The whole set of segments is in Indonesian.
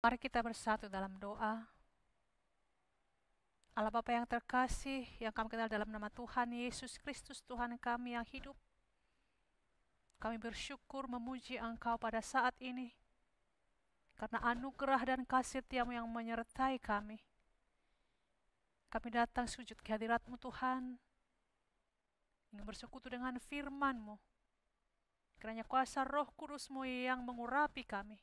Mari kita bersatu dalam doa. Allah Bapa yang terkasih, yang kami kenal dalam nama Tuhan Yesus Kristus, Tuhan kami yang hidup, kami bersyukur memuji Engkau pada saat ini, karena anugerah dan kasih setiamu yang menyertai kami. Kami datang sujud ke hadirat-Mu Tuhan, ingin bersekutu dengan firman-Mu, kiranya kuasa Roh Kudus-Mu yang mengurapi kami,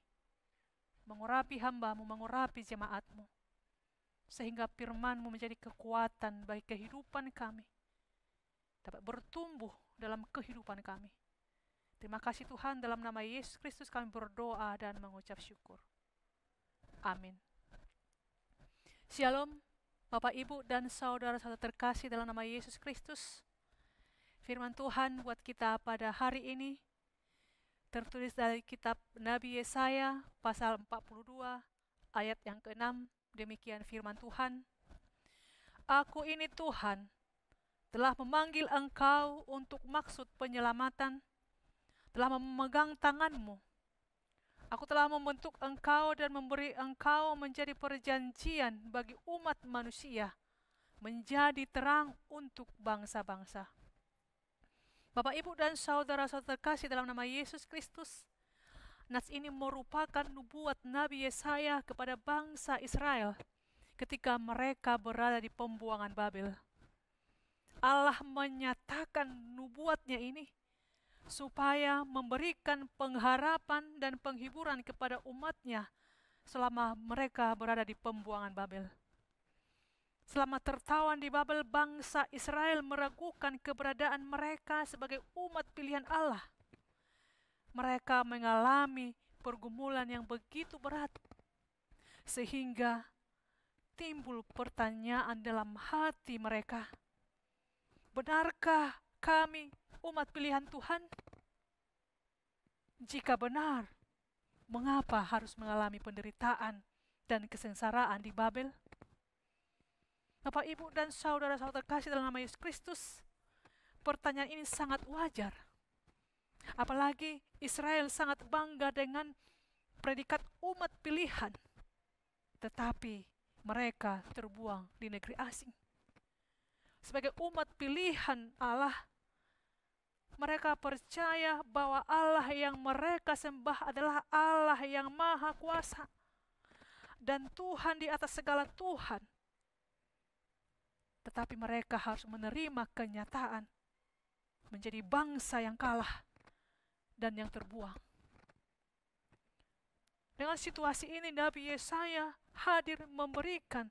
mengurapi hamba-Mu, mengurapi jemaat-Mu, sehingga firman-Mu menjadi kekuatan bagi kehidupan kami, dapat bertumbuh dalam kehidupan kami. Terima kasih Tuhan, dalam nama Yesus Kristus kami berdoa dan mengucap syukur. Amin. Shalom, Bapak, Ibu, dan saudara-saudara terkasih dalam nama Yesus Kristus. Firman Tuhan buat kita pada hari ini tertulis dari kitab Nabi Yesaya pasal 42 ayat yang ke-6. Demikian firman Tuhan. Aku ini Tuhan, telah memanggil engkau untuk maksud penyelamatan, telah memegang tanganmu. Aku telah membentuk engkau dan memberi engkau menjadi perjanjian bagi umat manusia, menjadi terang untuk bangsa-bangsa. Bapak, Ibu, dan saudara-saudara terkasih dalam nama Yesus Kristus, nas ini merupakan nubuat Nabi Yesaya kepada bangsa Israel ketika mereka berada di pembuangan Babel. Allah menyatakan nubuatnya ini supaya memberikan pengharapan dan penghiburan kepada umatnya selama mereka berada di pembuangan Babel. Selama tertawan di Babel, bangsa Israel meragukan keberadaan mereka sebagai umat pilihan Allah. Mereka mengalami pergumulan yang begitu berat, sehingga timbul pertanyaan dalam hati mereka. Benarkah kami umat pilihan Tuhan? Jika benar, mengapa harus mengalami penderitaan dan kesengsaraan di Babel? Bapak, Ibu, dan saudara-saudara terkasih dalam nama Yesus Kristus, pertanyaan ini sangat wajar. Apalagi Israel sangat bangga dengan predikat umat pilihan, tetapi mereka terbuang di negeri asing. Sebagai umat pilihan Allah, mereka percaya bahwa Allah yang mereka sembah adalah Allah yang Maha Kuasa dan Tuhan di atas segala Tuhan. Tetapi mereka harus menerima kenyataan menjadi bangsa yang kalah dan yang terbuang. Dengan situasi ini, Nabi Yesaya hadir memberikan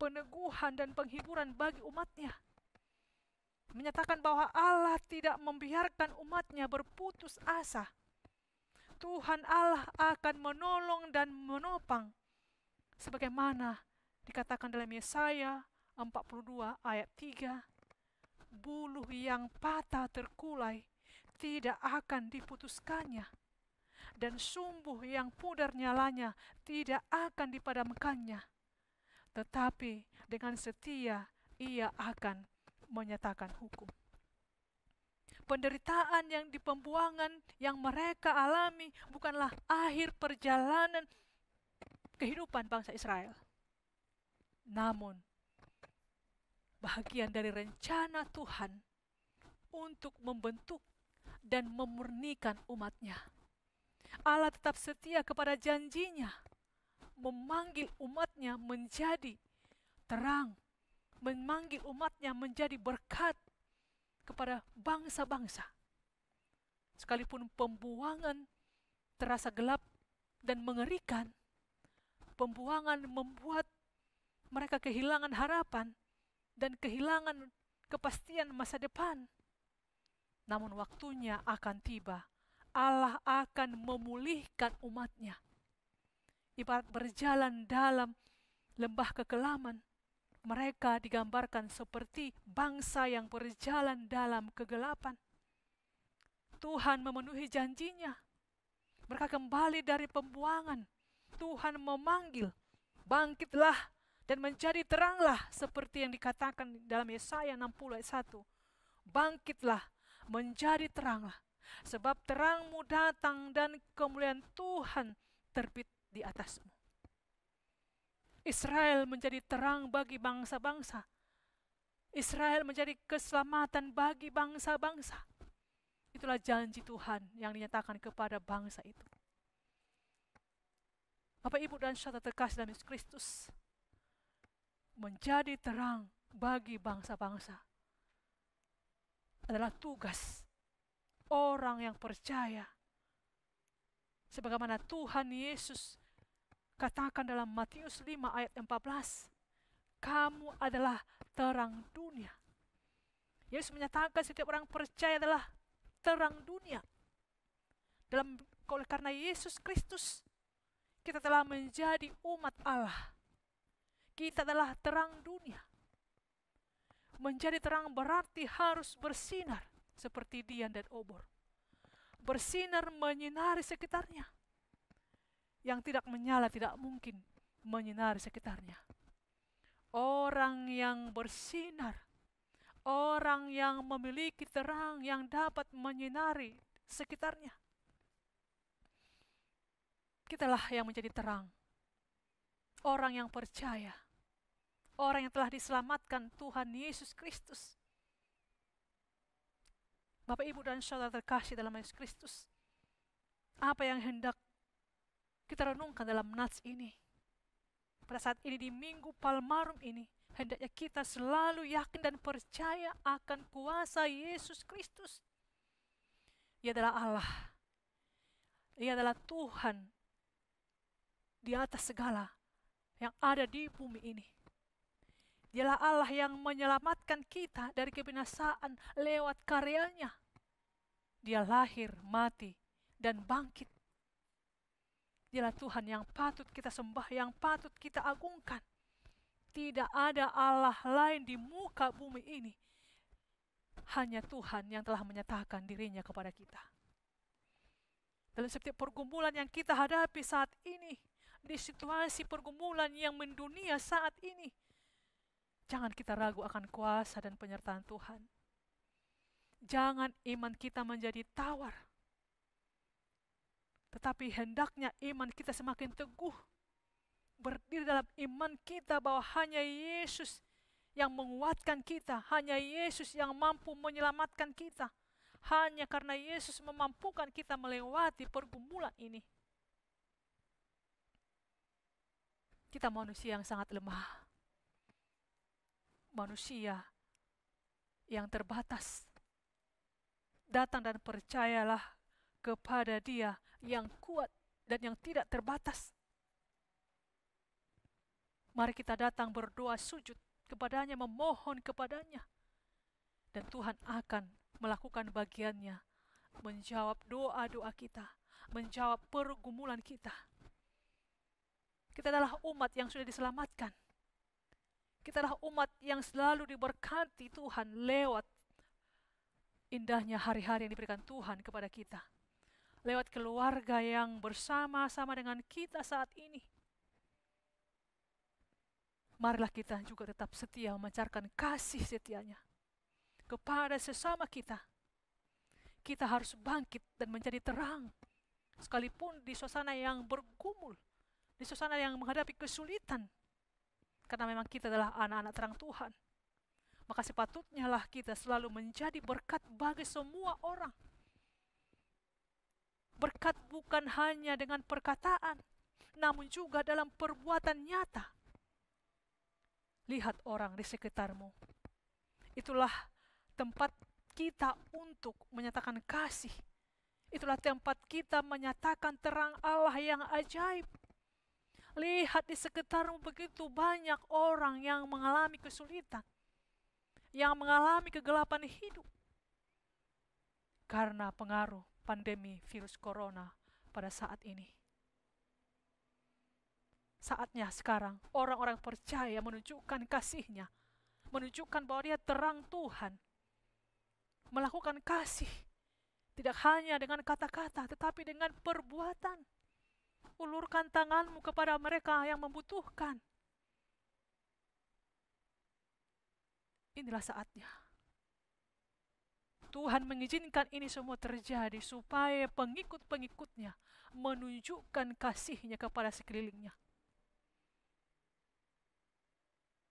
peneguhan dan penghiburan bagi umatnya. Menyatakan bahwa Allah tidak membiarkan umatnya berputus asa. Tuhan Allah akan menolong dan menopang, sebagaimana dikatakan dalam Yesaya 42 ayat 3. Buluh yang patah terkulai tidak akan diputuskannya, dan sumbuh yang pudar nyalanya tidak akan dipadamkannya. Tetapi dengan setia ia akan menyatakan hukum. Penderitaan yang di pembuangan yang mereka alami bukanlah akhir perjalanan kehidupan bangsa Israel, namun bagian dari rencana Tuhan untuk membentuk dan memurnikan umatnya. Allah tetap setia kepada janjinya, memanggil umatnya menjadi terang, memanggil umatnya menjadi berkat kepada bangsa-bangsa. Sekalipun pembuangan terasa gelap dan mengerikan, pembuangan membuat mereka kehilangan harapan dan kehilangan kepastian masa depan. Namun waktunya akan tiba, Allah akan memulihkan umatnya. Ibarat berjalan dalam lembah kekelaman, mereka digambarkan seperti bangsa yang berjalan dalam kegelapan. Tuhan memenuhi janjinya. Mereka kembali dari pembuangan. Tuhan memanggil, bangkitlah dan menjadi teranglah, seperti yang dikatakan dalam Yesaya 60 ayat 1. Bangkitlah, menjadi teranglah, sebab terangmu datang dan kemuliaan Tuhan terbit di atasmu. Israel menjadi terang bagi bangsa-bangsa. Israel menjadi keselamatan bagi bangsa-bangsa. Itulah janji Tuhan yang dinyatakan kepada bangsa itu. Bapak, Ibu, dan saudara terkasih dalam Yesus Kristus, menjadi terang bagi bangsa-bangsa adalah tugas orang yang percaya. Sebagaimana Tuhan Yesus katakan dalam Matius 5 ayat 14, kamu adalah terang dunia. Yesus menyatakan setiap orang percaya adalah terang dunia. Oleh karena Yesus Kristus, kita telah menjadi umat Allah. Kita adalah terang dunia. Menjadi terang berarti harus bersinar seperti Dian dan Obor. Bersinar menyinari sekitarnya. Yang tidak menyala tidak mungkin menyinari sekitarnya. Orang yang bersinar, orang yang memiliki terang yang dapat menyinari sekitarnya. Kitalah yang menjadi terang. Orang yang percaya, orang yang telah diselamatkan Tuhan Yesus Kristus. Bapak, Ibu, dan saudara terkasih dalam Yesus Kristus, apa yang hendak kita renungkan dalam nats ini? Pada saat ini di Minggu Palmarum ini, hendaknya kita selalu yakin dan percaya akan kuasa Yesus Kristus. Ia adalah Allah. Ia adalah Tuhan di atas segala yang ada di bumi ini. Dialah Allah yang menyelamatkan kita dari kebinasaan lewat karyanya. Dia lahir, mati, dan bangkit. Dialah Tuhan yang patut kita sembah, yang patut kita agungkan. Tidak ada Allah lain di muka bumi ini. Hanya Tuhan yang telah menyatakan dirinya kepada kita. Dalam setiap pergumulan yang kita hadapi saat ini, di situasi pergumulan yang mendunia saat ini, jangan kita ragu akan kuasa dan penyertaan Tuhan. Jangan iman kita menjadi tawar. Tetapi hendaknya iman kita semakin teguh. Berdiri dalam iman kita bahwa hanya Yesus yang menguatkan kita. Hanya Yesus yang mampu menyelamatkan kita. Hanya karena Yesus memampukan kita melewati pergumulan ini. Kita manusia yang sangat lemah. Manusia yang terbatas. Datang dan percayalah kepada Dia yang kuat dan yang tidak terbatas. Mari kita datang berdoa sujud kepadanya, memohon kepadanya. Dan Tuhan akan melakukan bagiannya, menjawab doa-doa kita, menjawab pergumulan kita. Kita adalah umat yang sudah diselamatkan. Kita adalah umat yang selalu diberkati Tuhan lewat indahnya hari-hari yang diberikan Tuhan kepada kita. Lewat keluarga yang bersama-sama dengan kita saat ini. Marilah kita juga tetap setia memancarkan kasih setianya kepada sesama kita. Kita harus bangkit dan menjadi terang. Sekalipun di suasana yang bergumul, di suasana yang menghadapi kesulitan. Karena memang kita adalah anak-anak terang Tuhan. Maka sepatutnya lah kita selalu menjadi berkat bagi semua orang. Berkat bukan hanya dengan perkataan, namun juga dalam perbuatan nyata. Lihat orang di sekitarmu. Itulah tempat kita untuk menyatakan kasih. Itulah tempat kita menyatakan terang Allah yang ajaib. Lihat di sekitarmu begitu banyak orang yang mengalami kesulitan, yang mengalami kegelapan hidup karena pengaruh pandemi virus corona pada saat ini. Saatnya sekarang orang-orang percaya menunjukkan kasihnya, menunjukkan bahwa dia terang Tuhan, melakukan kasih, tidak hanya dengan kata-kata, tetapi dengan perbuatan. Ulurkan tanganmu kepada mereka yang membutuhkan. Inilah saatnya. Tuhan mengizinkan ini semua terjadi supaya pengikut-pengikutnya menunjukkan kasihnya kepada sekelilingnya.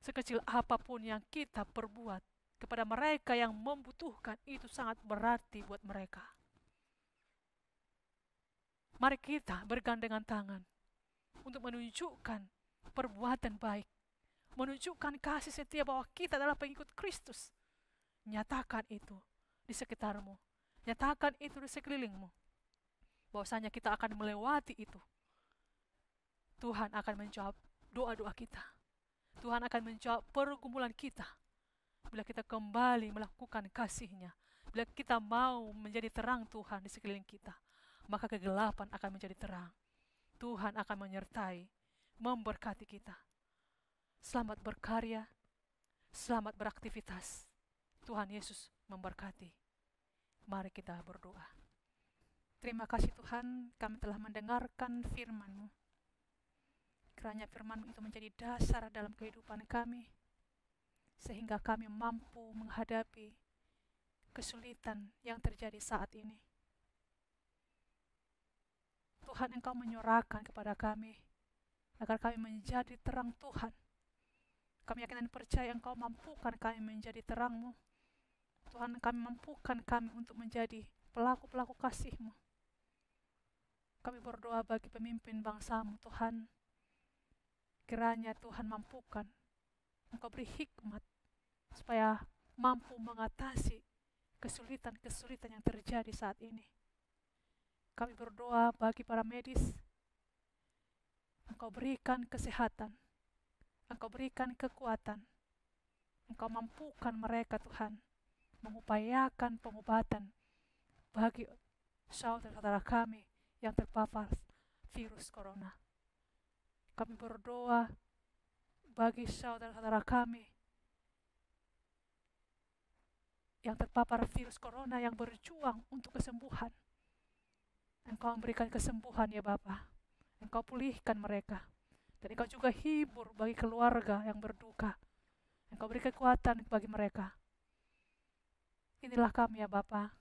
sekecil apapun yang kita perbuat kepada mereka yang membutuhkan, itu sangat berarti buat mereka. Mari kita bergandengan tangan untuk menunjukkan perbuatan baik, menunjukkan kasih setia bahwa kita adalah pengikut Kristus. Nyatakan itu di sekitarmu, nyatakan itu di sekelilingmu, bahwasanya kita akan melewati itu. Tuhan akan menjawab doa-doa kita. Tuhan akan menjawab pergumulan kita. Bila kita kembali melakukan kasih-Nya, bila kita mau menjadi terang Tuhan di sekeliling kita, maka kegelapan akan menjadi terang. Tuhan akan menyertai, memberkati kita. Selamat berkarya, selamat beraktivitas. Tuhan Yesus memberkati. Mari kita berdoa. Terima kasih Tuhan, kami telah mendengarkan firman-Mu. Kiranya firman-Mu itu menjadi dasar dalam kehidupan kami, sehingga kami mampu menghadapi kesulitan yang terjadi saat ini. Tuhan, Engkau menyurahkan kepada kami agar kami menjadi terang Tuhan. Kami yakin dan percaya Engkau mampukan kami menjadi terang-Mu. Tuhan, kami mampukan kami untuk menjadi pelaku-pelaku kasih-Mu. Kami berdoa bagi pemimpin bangsa-Mu, Tuhan. Kiranya Tuhan mampukan, Engkau beri hikmat supaya mampu mengatasi kesulitan-kesulitan yang terjadi saat ini. Kami berdoa bagi para medis, Engkau berikan kesehatan, Engkau berikan kekuatan, Engkau mampukan mereka Tuhan mengupayakan pengobatan bagi saudara-saudara kami yang terpapar virus corona. Kami berdoa bagi saudara-saudara kami yang terpapar virus corona yang berjuang untuk kesembuhan. Engkau memberikan kesembuhan ya Bapa. Engkau pulihkan mereka. Dan Engkau juga hibur bagi keluarga yang berduka. Engkau beri kekuatan bagi mereka. Inilah kami ya Bapa.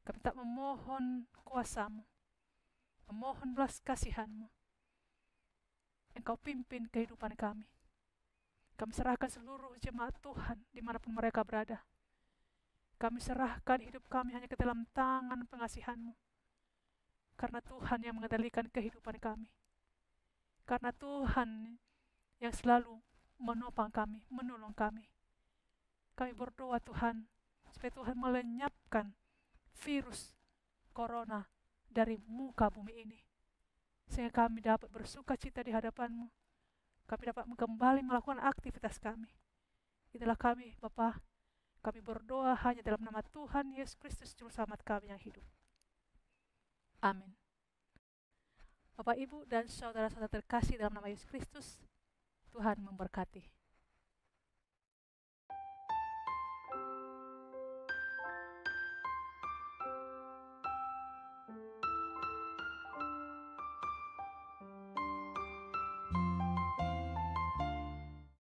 Kami tak memohon kuasa-Mu, memohon belas kasihan-Mu. Engkau pimpin kehidupan kami. Kami serahkan seluruh jemaat Tuhan dimanapun mereka berada. Kami serahkan hidup kami hanya ke dalam tangan pengasihan-Mu. Karena Tuhan yang mengendalikan kehidupan kami. Karena Tuhan yang selalu menopang kami, menolong kami. Kami berdoa Tuhan, supaya Tuhan melenyapkan virus corona dari muka bumi ini. Sehingga kami dapat bersuka cita di hadapan-Mu. Kami dapat kembali melakukan aktivitas kami. Itulah kami, Bapa. Kami berdoa hanya dalam nama Tuhan Yesus Kristus, Juru Selamat kami yang hidup. Amin. Bapak, Ibu, dan saudara-saudara terkasih dalam nama Yesus Kristus, Tuhan memberkati.